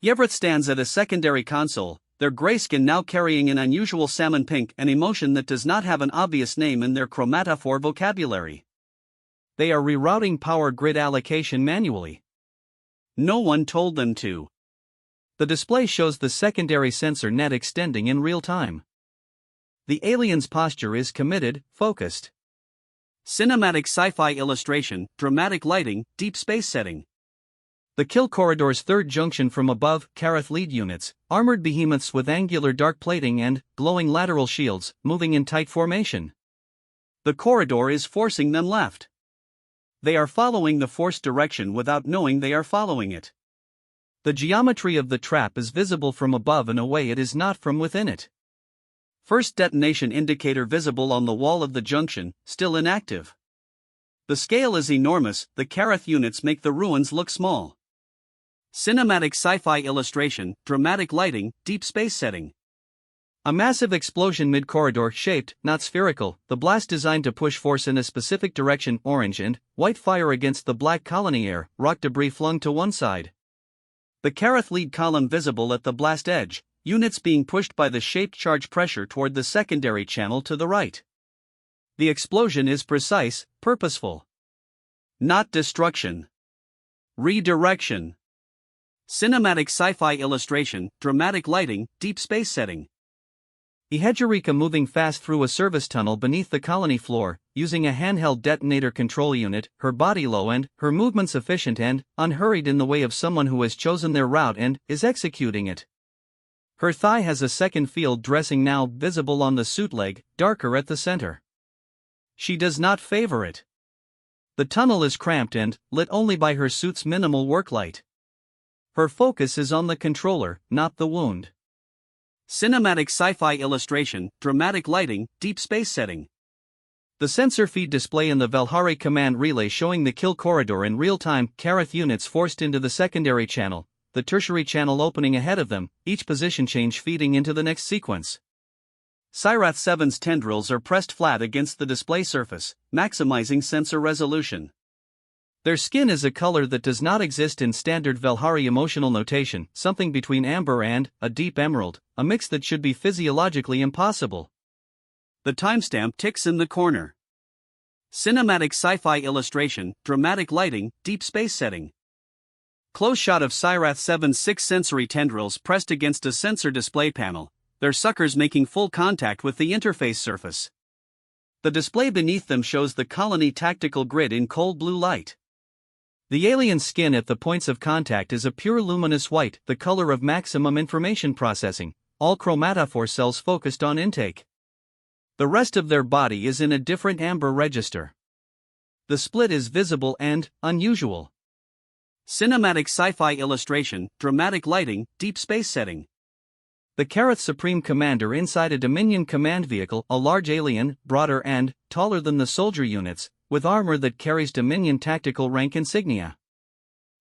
Yevrath stands at a secondary console, their gray skin now carrying an unusual salmon pink, an emotion that does not have an obvious name in their chromatophore vocabulary. They are rerouting power grid allocation manually. No one told them to. The display shows the secondary sensor net extending in real time. The alien's posture is committed, focused. Cinematic sci-fi illustration, dramatic lighting, deep space setting. The kill corridor's third junction from above, Kareth lead units, armored behemoths with angular dark plating and glowing lateral shields, moving in tight formation. The corridor is forcing them left. They are following the forced direction without knowing they are following it. The geometry of the trap is visible from above in a way it is not from within it. First detonation indicator visible on the wall of the junction, still inactive. The scale is enormous, the Kareth units make the ruins look small. Cinematic sci-fi illustration, dramatic lighting, deep space setting. A massive explosion mid-corridor shaped, not spherical, the blast designed to push force in a specific direction, orange and white fire against the black colony air, rock debris flung to one side. The Kareth lead column visible at the blast edge, units being pushed by the shaped charge pressure toward the secondary channel to the right. The explosion is precise, purposeful. Not destruction. Redirection. Cinematic sci-fi illustration, dramatic lighting, deep space setting. Ehedgerika moving fast through a service tunnel beneath the colony floor, using a handheld detonator control unit, her body low and her movements efficient and unhurried in the way of someone who has chosen their route and is executing it. Her thigh has a second field dressing now visible on the suit leg, darker at the center. She does not favor it. The tunnel is cramped and lit only by her suit's minimal work light. Her focus is on the controller, not the wound. Cinematic sci-fi illustration, dramatic lighting, deep space setting. The sensor feed display in the Valhari command relay showing the kill corridor in real time, Kareth units forced into the secondary channel, the tertiary channel opening ahead of them, each position change feeding into the next sequence. Sci-Fi 7's tendrils are pressed flat against the display surface, maximizing sensor resolution. Their skin is a color that does not exist in standard Valhari emotional notation, something between amber and a deep emerald, a mix that should be physiologically impossible. The timestamp ticks in the corner. Cinematic sci-fi illustration, dramatic lighting, deep space setting. Close shot of Sci-Fi 7's 6 sensory tendrils pressed against a sensor display panel, their suckers making full contact with the interface surface. The display beneath them shows the colony tactical grid in cold blue light. The alien's skin at the points of contact is a pure luminous white, the color of maximum information processing, all chromatophore cells focused on intake. The rest of their body is in a different amber register. The split is visible and unusual. Cinematic sci-fi illustration, dramatic lighting, deep space setting. The Kareth Supreme Commander inside a Dominion command vehicle, a large alien, broader and taller than the soldier units, with armor that carries Dominion tactical rank insignia.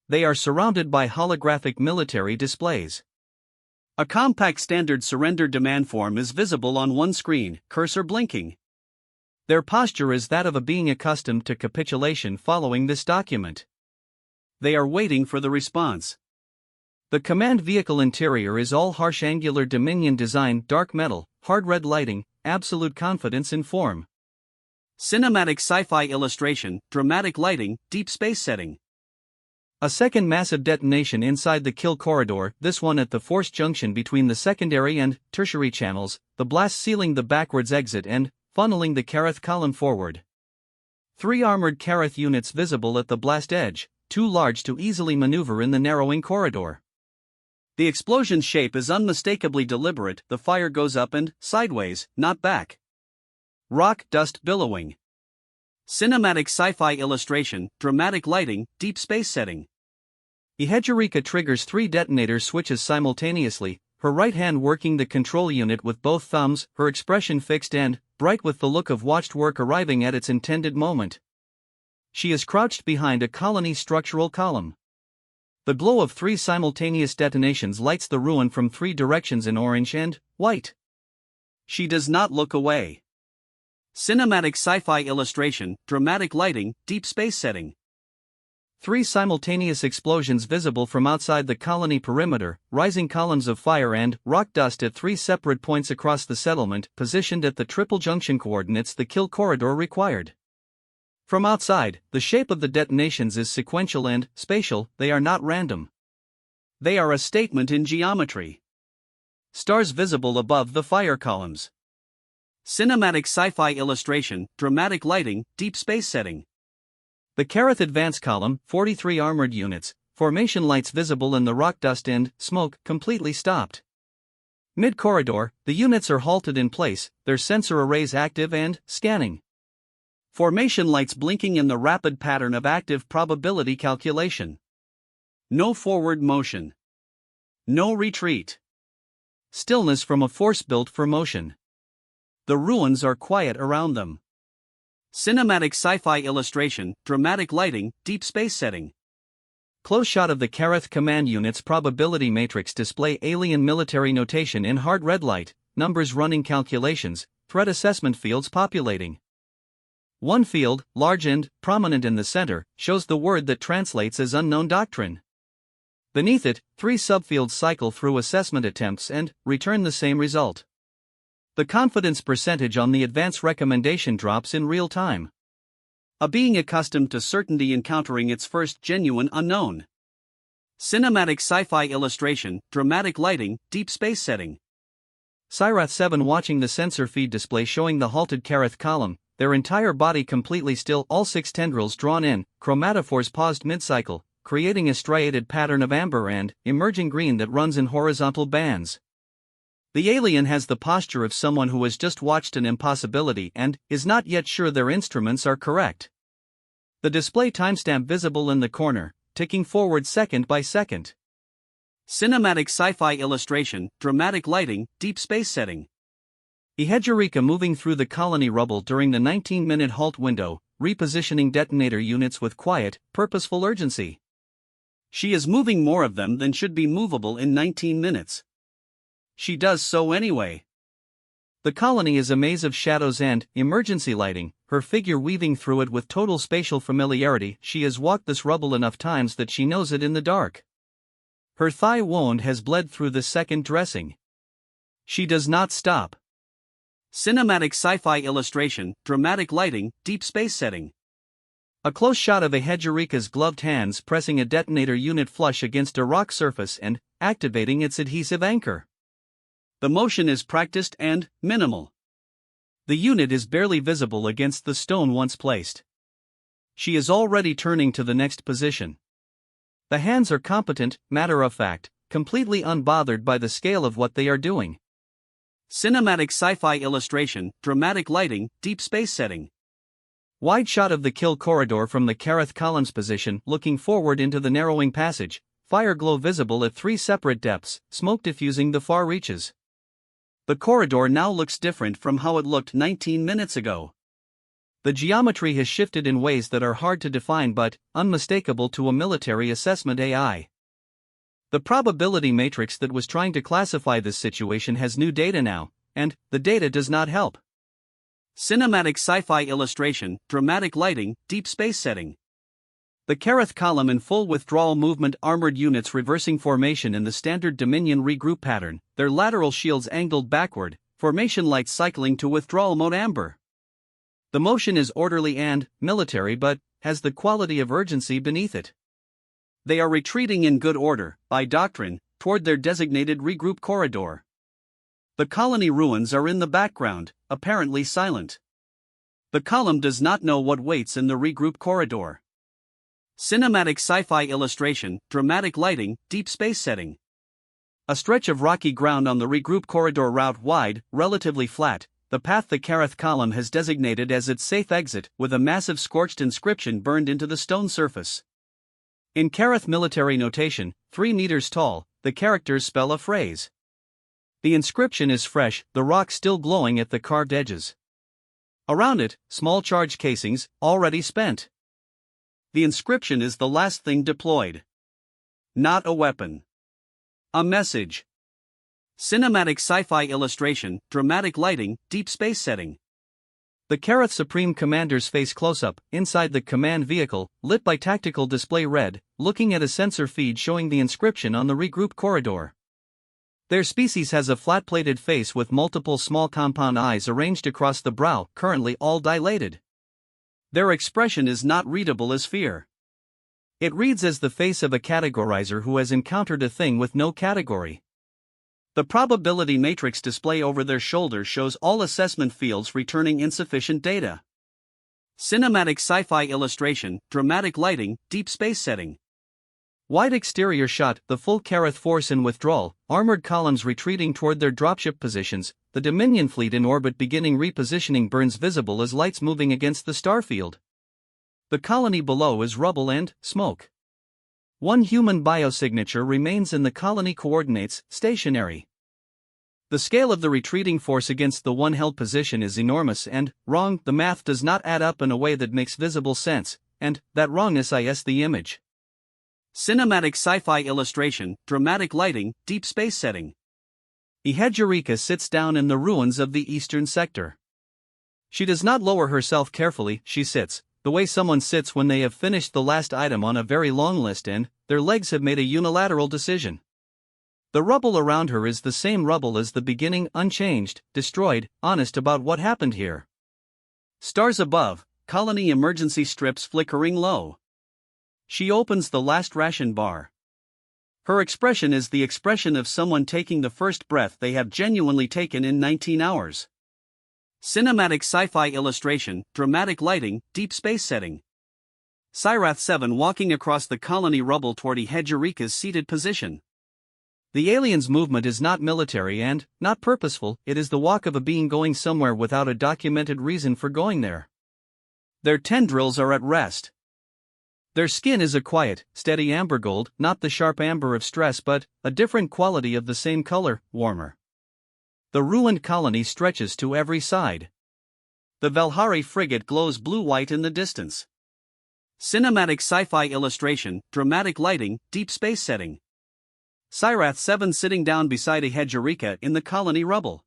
They are surrounded by holographic military displays. A compact standard surrender demand form is visible on one screen, cursor blinking. Their posture is that of a being accustomed to capitulation following this document. They are waiting for the response. The command vehicle interior is all harsh angular Dominion design, dark metal, hard red lighting, absolute confidence in form. Cinematic sci-fi illustration, dramatic lighting, deep space setting. A second massive detonation inside the kill corridor, this one at the force junction between the secondary and tertiary channels, the blast sealing the backwards exit and funneling the Kareth column forward. 3 armored Kareth units visible at the blast edge, too large to easily maneuver in the narrowing corridor. The explosion's shape is unmistakably deliberate, the fire goes up and sideways, not back. Rock dust billowing. Cinematic sci-fi illustration, dramatic lighting, deep space setting. Ehedgerika triggers 3 detonator switches simultaneously, her right hand working the control unit with both thumbs, her expression fixed and bright with the look of watched work arriving at its intended moment. She is crouched behind a colony structural column. The glow of 3 simultaneous detonations lights the ruin from 3 directions in orange and white. She does not look away. Cinematic sci-fi illustration, dramatic lighting, deep space setting. 3 simultaneous explosions visible from outside the colony perimeter, rising columns of fire and rock dust at 3 separate points across the settlement, positioned at the triple junction coordinates the kill corridor required. From outside, the shape of the detonations is sequential and spatial, they are not random. They are a statement in geometry. Stars visible above the fire columns. Cinematic sci-fi illustration, dramatic lighting, deep space setting. The Kareth Advance Column, 43 armored units, formation lights visible in the rock dust and smoke completely stopped. Mid-corridor, the units are halted in place, their sensor arrays active and scanning. Formation lights blinking in the rapid pattern of active probability calculation. No forward motion. No retreat. Stillness from a force built for motion. The ruins are quiet around them. Cinematic sci-fi illustration, dramatic lighting, deep space setting. Close shot of the Kareth command unit's probability matrix display alien military notation in hard red light, numbers running calculations, threat assessment fields populating. One field, large and prominent in the center, shows the word that translates as unknown doctrine. Beneath it, 3 subfields cycle through assessment attempts and return the same result. The confidence percentage on the advance recommendation drops in real time. A being accustomed to certainty encountering its first genuine unknown. Cinematic sci-fi illustration, dramatic lighting, deep space setting. Sci-Fi 7 watching the sensor feed display showing the halted Kareth column, their entire body completely still, all 6 tendrils drawn in, chromatophores paused mid-cycle, creating a striated pattern of amber and emerging green that runs in horizontal bands. The alien has the posture of someone who has just watched an impossibility and is not yet sure their instruments are correct. The display timestamp visible in the corner, ticking forward second by second. Cinematic sci-fi illustration, dramatic lighting, deep space setting. Ehedgerika moving through the colony rubble during the 19-minute halt window, repositioning detonator units with quiet, purposeful urgency. She is moving more of them than should be movable in 19 minutes. She does so anyway. The colony is a maze of shadows and emergency lighting, her figure weaving through it with total spatial familiarity. She has walked this rubble enough times that she knows it in the dark. Her thigh wound has bled through the second dressing. She does not stop. Cinematic sci-fi illustration, dramatic lighting, deep space setting. A close shot of Ehedgerika's gloved hands pressing a detonator unit flush against a rock surface and activating its adhesive anchor. The motion is practiced and minimal. The unit is barely visible against the stone once placed. She is already turning to the next position. The hands are competent, matter-of-fact, completely unbothered by the scale of what they are doing. Cinematic sci-fi illustration, dramatic lighting, deep space setting. Wide shot of the kill corridor from the Kareth column's position, looking forward into the narrowing passage, fire glow visible at 3 separate depths, smoke diffusing the far reaches. The corridor now looks different from how it looked 19 minutes ago. The geometry has shifted in ways that are hard to define but unmistakable to a military assessment AI. The probability matrix that was trying to classify this situation has new data now, and the data does not help. Cinematic sci-fi illustration, dramatic lighting, deep space setting. The Kareth column in full withdrawal movement, armored units reversing formation in the standard Dominion regroup pattern, their lateral shields angled backward, formation lights cycling to withdrawal mode amber. The motion is orderly and military but has the quality of urgency beneath it. They are retreating in good order, by doctrine, toward their designated regroup corridor. The colony ruins are in the background, apparently silent. The column does not know what waits in the regroup corridor. Cinematic sci-fi illustration, dramatic lighting, deep space setting. A stretch of rocky ground on the regroup corridor route, wide, relatively flat, the path the Kareth column has designated as its safe exit, with a massive scorched inscription burned into the stone surface. In Kareth military notation, 3 meters tall, the characters spell a phrase. The inscription is fresh, the rock still glowing at the carved edges. Around it, small charge casings, already spent. The inscription is the last thing deployed. not a weapon. A message. Cinematic sci-fi illustration, dramatic lighting, deep space setting. The Karath Supreme Commander's face close-up, inside the command vehicle, lit by tactical display red, looking at a sensor feed showing the inscription on the regroup corridor. Their species has a flat-plated face with multiple small compound eyes arranged across the brow, currently all dilated. Their expression is not readable as fear. It reads as the face of a categorizer who has encountered a thing with no category. The probability matrix display over their shoulder shows all assessment fields returning insufficient data. Cinematic sci-fi illustration, dramatic lighting, deep space setting. Wide exterior shot, the full Karath force in withdrawal, armored columns retreating toward their dropship positions, the Dominion fleet in orbit beginning repositioning burns visible as lights moving against the starfield. The colony below is rubble and smoke. One human biosignature remains in the colony coordinates, stationary. The scale of the retreating force against the one held position is enormous and, wrong, the math does not add up in a way that makes visible sense, and, that wrongness is the image. Cinematic sci-fi illustration, dramatic lighting, deep space setting. Ehedurika sits down in the ruins of the eastern sector. She does not lower herself carefully, she sits, the way someone sits when they have finished the last item on a very long list and, their legs have made a unilateral decision. The rubble around her is the same rubble as the beginning, unchanged, destroyed, honest about what happened here. Stars above, colony emergency strips flickering low. She opens the last ration bar. Her expression is the expression of someone taking the first breath they have genuinely taken in 19 hours. Cinematic sci-fi illustration, dramatic lighting, deep space setting. Sci-Fi 7 walking across the colony rubble toward Ehedurika's seated position. The alien's movement is not military and, not purposeful, it is the walk of a being going somewhere without a documented reason for going there. Their tendrils are at rest. Their skin is a quiet, steady amber gold, not the sharp amber of stress but, a different quality of the same color, warmer. The ruined colony stretches to every side. The Valhari frigate glows blue-white in the distance. Cinematic sci-fi illustration, dramatic lighting, deep space setting. Sci-Fi 7 sitting down beside Ehedurika in the colony rubble.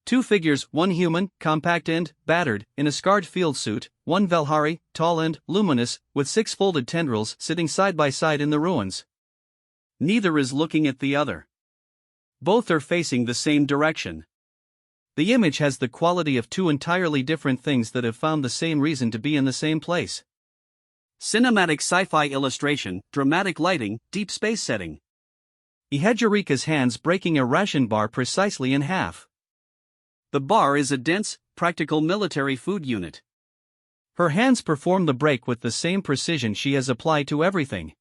Two figures, one human, compact and battered, in a scarred field suit, one Valhari, tall and luminous, with 6 folded tendrils, sitting side by side in the ruins. Neither is looking at the other. Both are facing the same direction. The image has the quality of two entirely different things that have found the same reason to be in the same place. Cinematic sci-fi illustration, dramatic lighting, deep space setting. Ehedurika's hands breaking a ration bar precisely in half. The bar is a dense, practical military food unit. Her hands perform the break with the same precision she has applied to everything.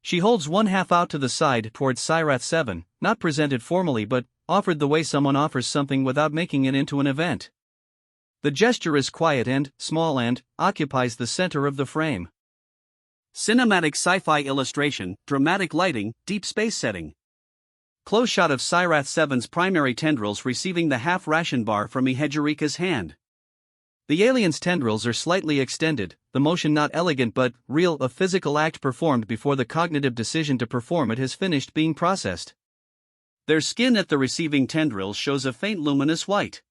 She holds one half out to the side towards Sci-Fi 7, not presented formally but offered the way someone offers something without making it into an event. The gesture is quiet and small and occupies the center of the frame. Cinematic sci-fi illustration, dramatic lighting, deep space setting. Close shot of Sci-Fi 7's primary tendrils receiving the half ration bar from Ehedurika's hand. The alien's tendrils are slightly extended, the motion not elegant but real, a physical act performed before the cognitive decision to perform it has finished being processed. Their skin at the receiving tendrils shows a faint luminous white.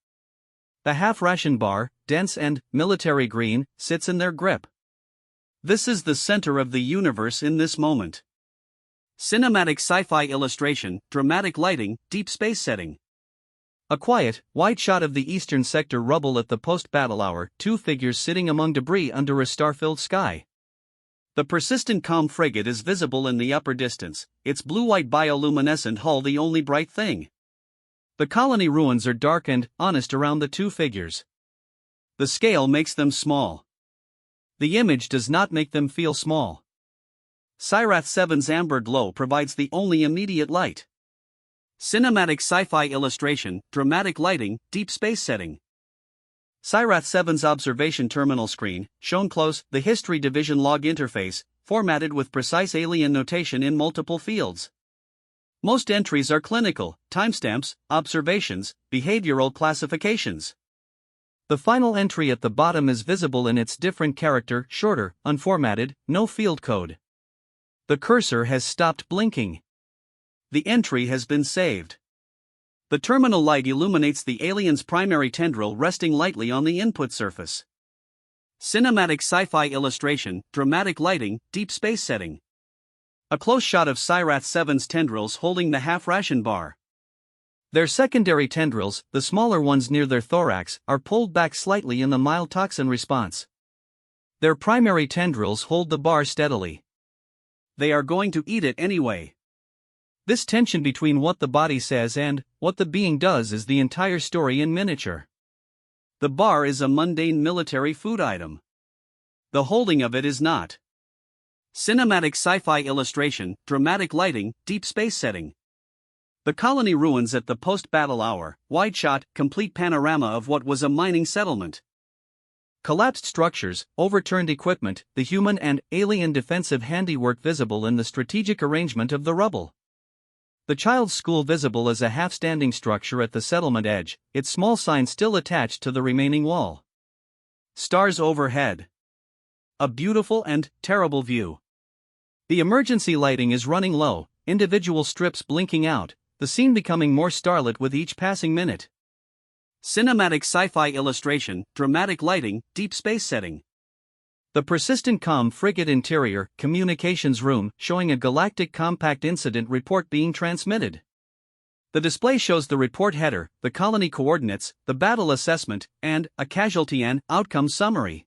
The half ration bar, dense and military green, sits in their grip. This is the center of the universe in this moment. Cinematic sci-fi illustration, dramatic lighting, deep space setting. A quiet, wide shot of the eastern sector rubble at the post-battle hour, two figures sitting among debris under a star-filled sky. The persistent calm frigate is visible in the upper distance, its blue-white bioluminescent hull the only bright thing. The colony ruins are dark and honest around the two figures. The scale makes them small. The image does not make them feel small. Sci-Fi 7's amber glow provides the only immediate light. Cinematic sci-fi illustration, dramatic lighting, deep space setting. Sci-Fi 7's observation terminal screen, shown close, the history division log interface, formatted with precise alien notation in multiple fields. Most entries are clinical, timestamps, observations, behavioral classifications. The final entry at the bottom is visible in its different character, shorter, unformatted, no field code. The cursor has stopped blinking. The entry has been saved. The terminal light illuminates the alien's primary tendril resting lightly on the input surface. Cinematic sci-fi illustration, dramatic lighting, deep space setting. A close shot of Sci-Fi 7's tendrils holding the half-ration bar. Their secondary tendrils, the smaller ones near their thorax, are pulled back slightly in the mild toxin response. Their primary tendrils hold the bar steadily. They are going to eat it anyway. This tension between what the body says and what the being does is the entire story in miniature. The bar is a mundane military food item. The holding of it is not. Cinematic sci-fi illustration, dramatic lighting, deep space setting. The colony ruins at the post-battle hour, wide shot, complete panorama of what was a mining settlement. Collapsed structures, overturned equipment, the human and alien defensive handiwork visible in the strategic arrangement of the rubble. The child's school visible as a half-standing structure at the settlement edge, its small sign still attached to the remaining wall. Stars overhead. A beautiful and terrible view. The emergency lighting is running low, individual strips blinking out, the scene becoming more starlit with each passing minute. Cinematic sci-fi illustration, dramatic lighting, deep space setting. The persistent comm frigate interior, communications room, showing a galactic compact incident report being transmitted. The display shows the report header, the colony coordinates, the battle assessment, and a casualty and outcome summary.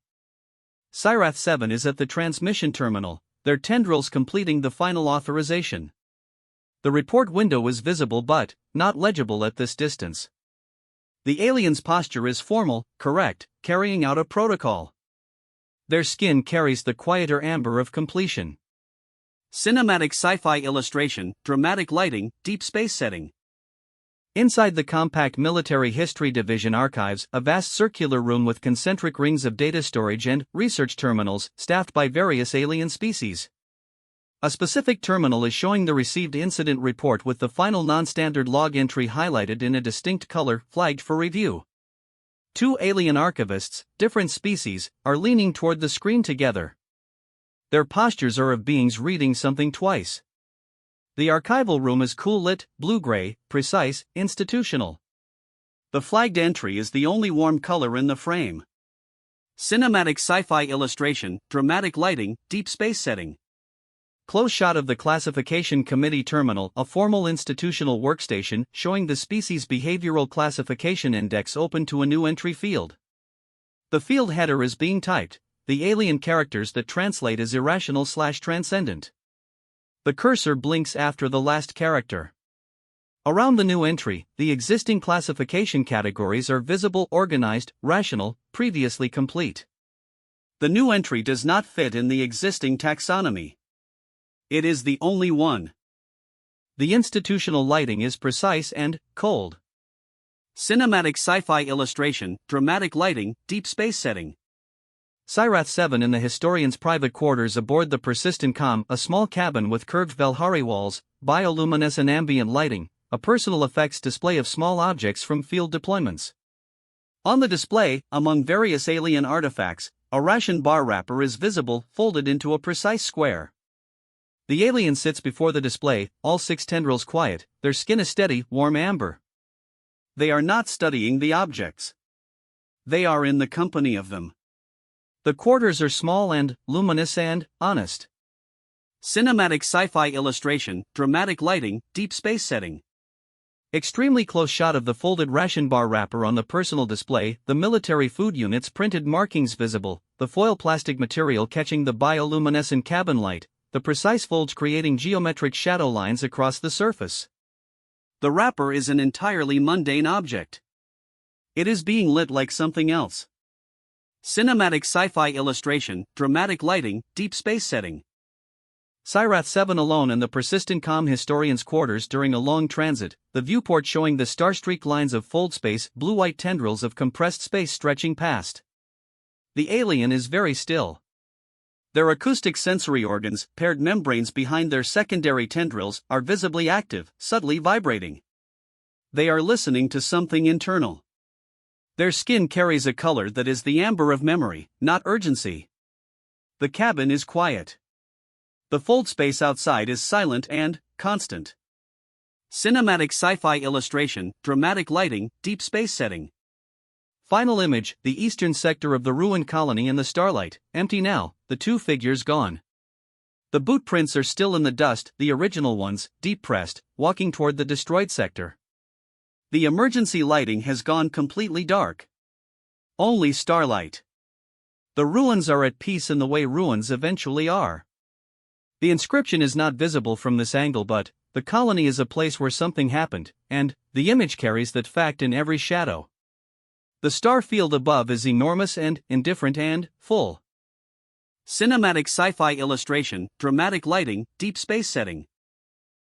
Sci-Fi 7 is at the transmission terminal, their tendrils completing the final authorization. The report window is visible but not legible at this distance. The alien's posture is formal, correct, carrying out a protocol. Their skin carries the quieter amber of completion. Cinematic sci-fi illustration, dramatic lighting, deep space setting. Inside the compact Military History Division archives, a vast circular room with concentric rings of data storage and research terminals, staffed by various alien species. A specific terminal is showing the received incident report with the final non-standard log entry highlighted in a distinct color, flagged for review. Two alien archivists, different species, are leaning toward the screen together. Their postures are of beings reading something twice. The archival room is cool-lit, blue-gray, precise, institutional. The flagged entry is the only warm color in the frame. Cinematic sci-fi illustration, dramatic lighting, deep space setting. Close shot of the Classification Committee terminal, a formal institutional workstation showing the species behavioral classification index open to a new entry field. The field header is being typed, the alien characters that translate as irrational/transcendent. The cursor blinks after the last character. Around the new entry, the existing classification categories are visible, organized, rational, previously complete. The new entry does not fit in the existing taxonomy. It is the only one. The institutional lighting is precise and cold. Cinematic sci-fi illustration, dramatic lighting, deep space setting. Sci-Fi 7 in the historian's private quarters aboard the persistent comm, a small cabin with curved Valhari walls, bioluminescent ambient lighting, a personal effects display of small objects from field deployments. On the display, among various alien artifacts, a ration bar wrapper is visible, folded into a precise square. The alien sits before the display, all six tendrils quiet, their skin a steady, warm amber. They are not studying the objects. They are in the company of them. The quarters are small and luminous and honest. Cinematic sci-fi illustration, dramatic lighting, deep space setting. Extremely close shot of the folded ration bar wrapper on the personal display, the military food unit's printed markings visible, the foil plastic material catching the bioluminescent cabin light, the precise folds creating geometric shadow lines across the surface. The wrapper is an entirely mundane object. It is being lit like something else. Cinematic sci-fi illustration, dramatic lighting, deep space setting. Sci-Fi 7 alone in the persistent comm historian's quarters during a long transit, the viewport showing the star-streaked lines of fold space, blue-white tendrils of compressed space stretching past. The alien is very still. Their acoustic sensory organs, paired membranes behind their secondary tendrils, are visibly active, subtly vibrating. They are listening to something internal. Their skin carries a color that is the amber of memory, not urgency. The cabin is quiet. The fold space outside is silent and constant. Cinematic sci-fi illustration, dramatic lighting, deep space setting. Final image, the eastern sector of the ruined colony in the starlight, empty now, the two figures gone. The boot prints are still in the dust, the original ones, deep pressed, walking toward the destroyed sector. The emergency lighting has gone completely dark. Only starlight. The ruins are at peace in the way ruins eventually are. The inscription is not visible from this angle, but the colony is a place where something happened, and the image carries that fact in every shadow. The star field above is enormous and indifferent and full. Cinematic sci-fi illustration, dramatic lighting, deep space setting.